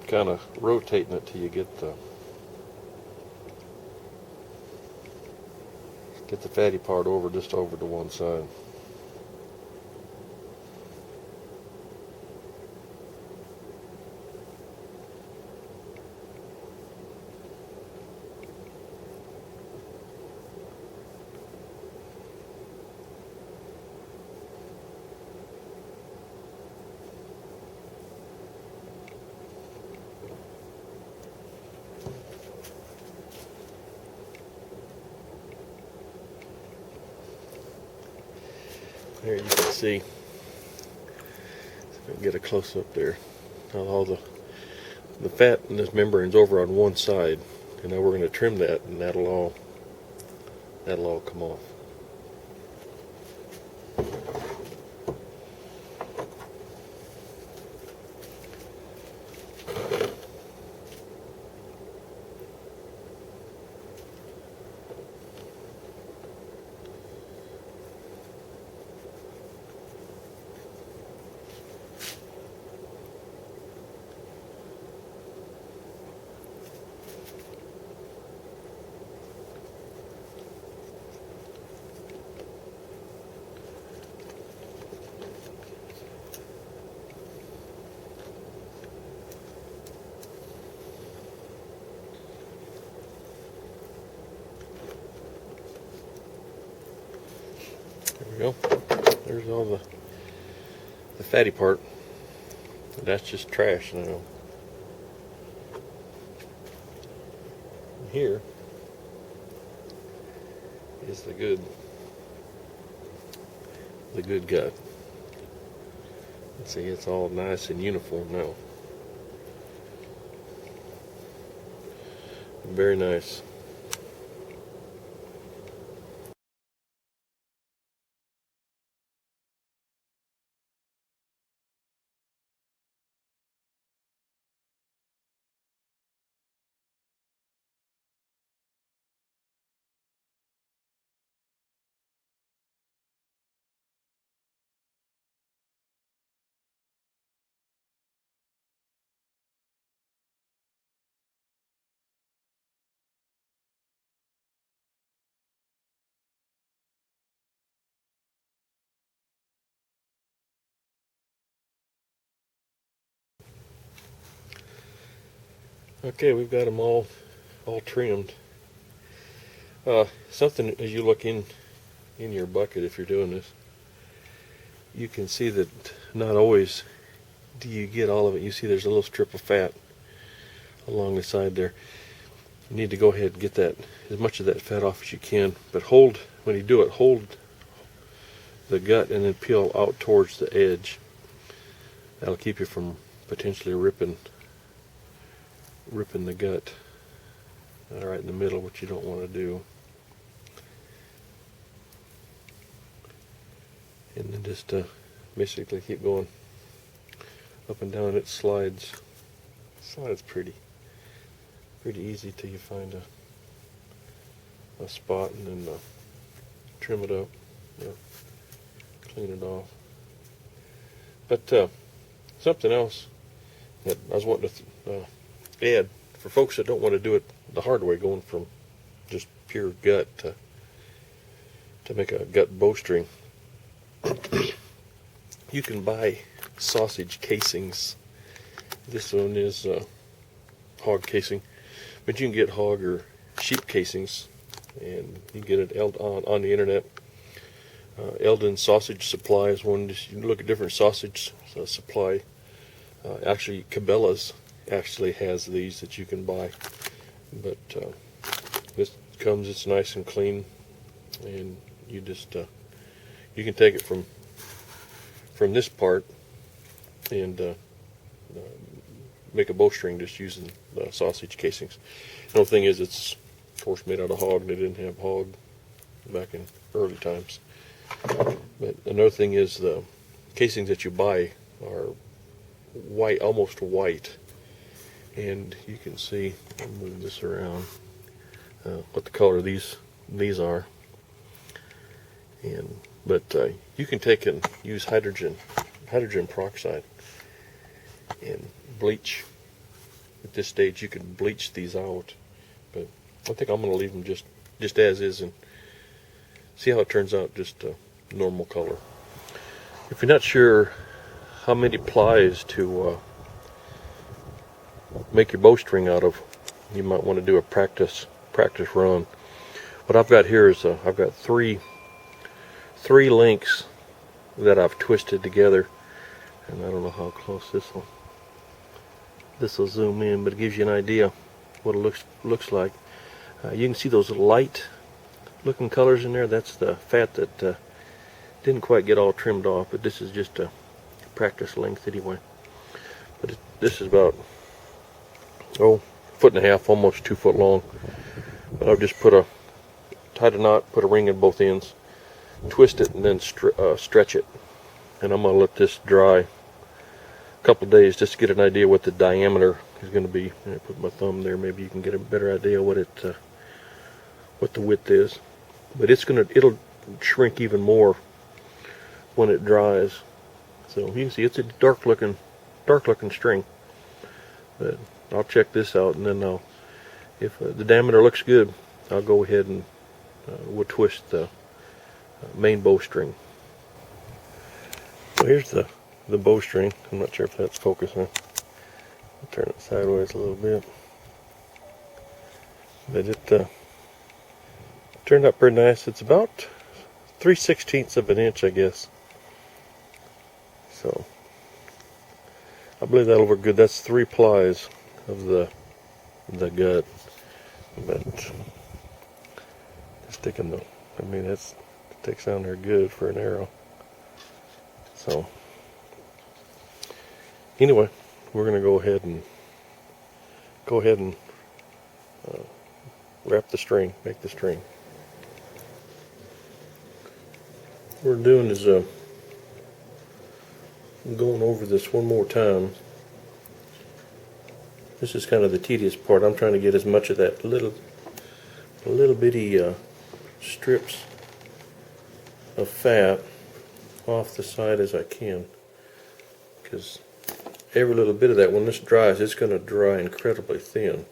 kind of rotating it till you get the fatty part over, just over to one side. There you can see, get a close up there, all the fat in this membrane's over on one side, and now we're going to trim that, and that'll all come off. There we go. There's all the fatty part. That's just trash now. And here is the good gut. Let's see, it's all nice and uniform now. Very nice. Okay, we've got them all trimmed. Something as you look in your bucket, if you're doing this, you can see that not always do you get all of it. You see there's a little strip of fat along the side there. You need to go ahead and get that, as much of that fat off as you can, but hold, when you do it, hold the gut and then peel out towards the edge. That'll keep you from potentially ripping the gut right in the middle, which you don't want to do. And then just basically keep going up and down. It slides pretty easy till you find a spot, and then trim it up, clean it off. But something else that I was wanting to add for folks that don't want to do it the hard way, going from just pure gut to make a gut bowstring. You can buy sausage casings. This one is hog casing, but you can get hog or sheep casings, and you can get it on the internet. Eldon Sausage Supply is one. Just you look at different sausage supply. Actually, Cabela's actually has these that you can buy, but this comes, it's nice and clean, and you just you can take it from this part and make a bowstring just using the sausage casings. The only thing is, it's of course made out of hog. They didn't have hog back in early times. But another thing is, the casings that you buy are white, almost white, and you can see, I'll move this around, what the color these are. But you can take and use hydrogen peroxide and bleach at this stage you can bleach these out, but I think I'm going to leave them just as is and see how it turns out, just a normal color. If you're not sure how many plies to make your bowstring out of, you might want to do a practice run. What I've got here is I've got three links that I've twisted together, and I don't know how close this will zoom in, but it gives you an idea what it looks like. You can see those light looking colors in there. That's the fat that didn't quite get all trimmed off, but this is just a practice length anyway. But this is about foot and a half, almost 2 foot long. But I've just tied a knot, put a ring in both ends, twist it, and then stretch it. And I'm gonna let this dry a couple days just to get an idea what the diameter is going to be. And I put my thumb there, maybe you can get a better idea what the width is. But it'll shrink even more when it dries. So you can see it's a dark looking string. But I'll check this out, and then if the diameter looks good, I'll go ahead and we'll twist the main bowstring. So here's the bowstring. I'm not sure if that's focusing. I'll turn it sideways a little bit. But it turned out pretty nice. It's about 3/16 of an inch, I guess. So I believe that'll work good. That's 3 plies of the gut. But just sticking it sticks down there good for an arrow. So anyway, we're going to go ahead and wrap the string, make the string. What we're doing is I'm going over this one more time. This is kind of the tedious part. I'm trying to get as much of that little bitty strips of fat off the side as I can, because every little bit of that, when this dries, it's going to dry incredibly thin,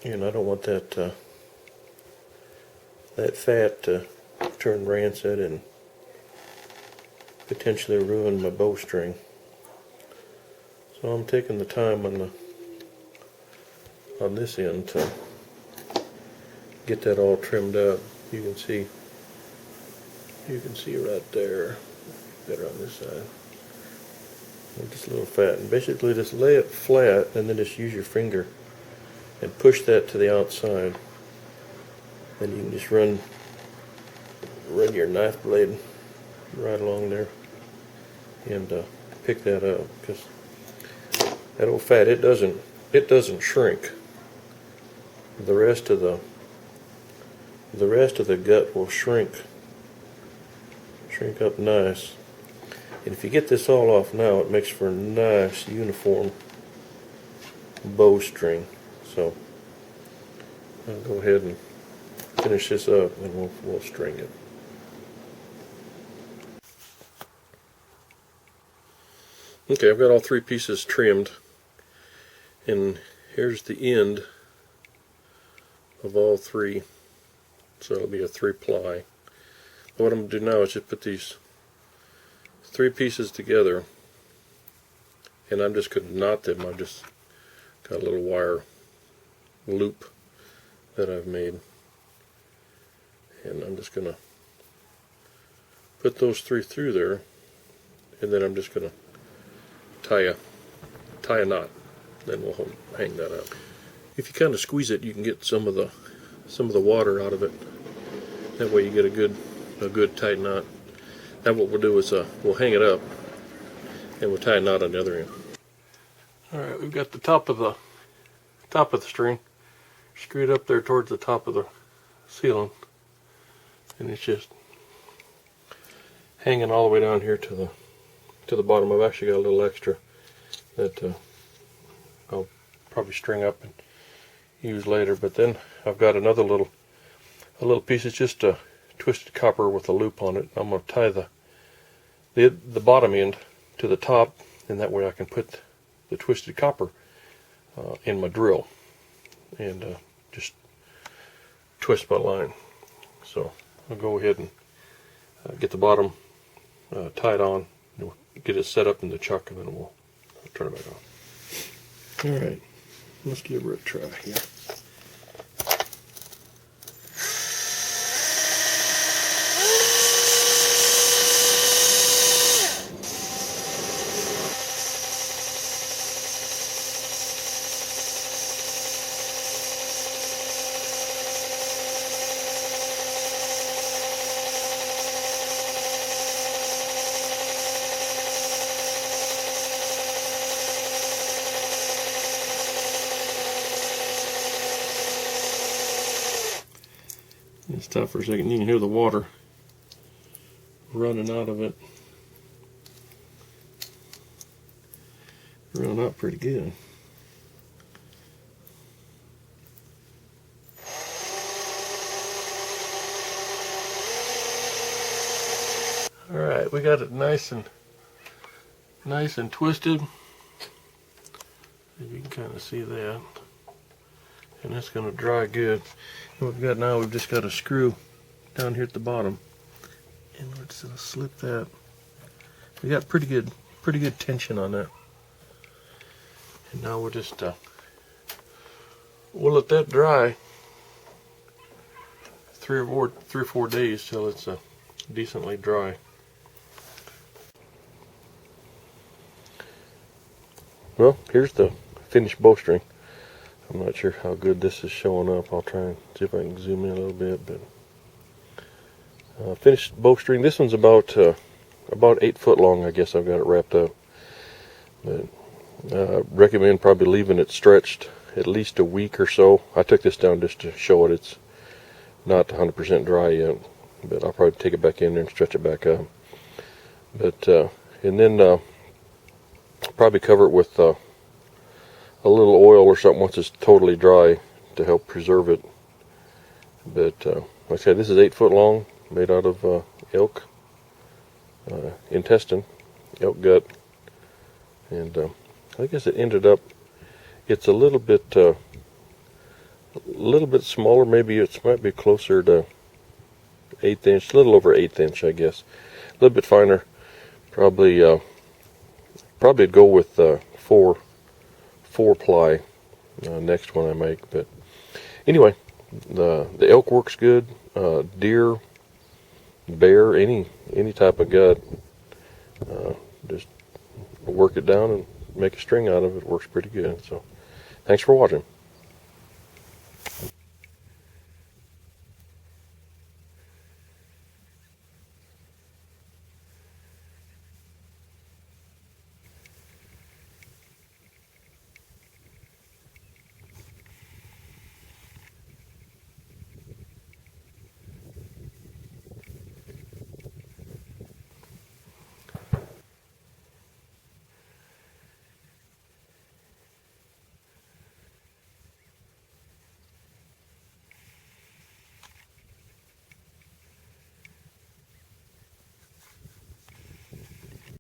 and I don't want that fat to turn rancid and potentially ruin my bowstring. So I'm taking the time on this end to get that all trimmed up. You can see right there, better on this side. Just a little fat, and basically just lay it flat, and then just use your finger and push that to the outside. Then you can just run your knife blade right along there and pick that up, because that old fat, it doesn't shrink. The rest of the gut will shrink up nice. And if you get this all off now, it makes for a nice uniform bowstring. So I'll go ahead and finish this up, and we'll string it. Okay, I've got all 3 pieces trimmed, and here's the end of all 3. So it'll be a 3 ply. What I'm going to do now is just put these 3 pieces together, and I'm just going to knot them. I've just got a little wire loop that I've made, and I'm just going to put those 3 through there, and then I'm just going to tie a knot. Then we'll hang that up. If you kind of squeeze it, you can get some of the water out of it. That way you get a good tight knot. Now what we'll do is we'll hang it up, and we'll tie a knot on the other end. All right, we've got the top of the string screwed up there towards the top of the ceiling, and it's just hanging all the way down here to the bottom. I've actually got a little extra that I'll probably string up and use later. But then I've got a little piece. It's just a twisted copper with a loop on it. I'm going to tie the bottom end to the top, and that way I can put the twisted copper in my drill and just twist my line. So I'll go ahead and get the bottom tied on, we'll get it set up in the chuck, and then we'll turn it back on. Alright, let's give her a try here. Stop for a second. You can hear the water running out of it. Running out pretty good. All right, we got it nice and twisted. You can kind of see that. And it's going to dry good. And what we've got now, we've just got a screw down here at the bottom, and we're just going to slip that. We got pretty good tension on that. And now we'll just we'll let that dry 3 or 4 days till it's decently dry. Well, here's the finished bowstring. I'm not sure how good this is showing up. I'll try and see if I can zoom in a little bit. But finished bowstring. This one's about 8 foot long. I guess I've got it wrapped up. But recommend probably leaving it stretched at least a week or so. I took this down just to show it. It's not 100% dry yet, but I'll probably take it back in there and stretch it back up. But and then probably cover it with a little oil or something once it's totally dry to help preserve it. But like I said, this is 8 foot long, made out of elk intestine, elk gut, and I guess it ended up, it's a little bit smaller. Maybe it might be closer to 1/8 inch, a little over 1/8 inch, I guess. A little bit finer. Probably go with 4 ply next one I make. But anyway, the elk works good. Deer, bear, any type of gut, just work it down and make a string out of it. Works pretty good. So thanks for watching.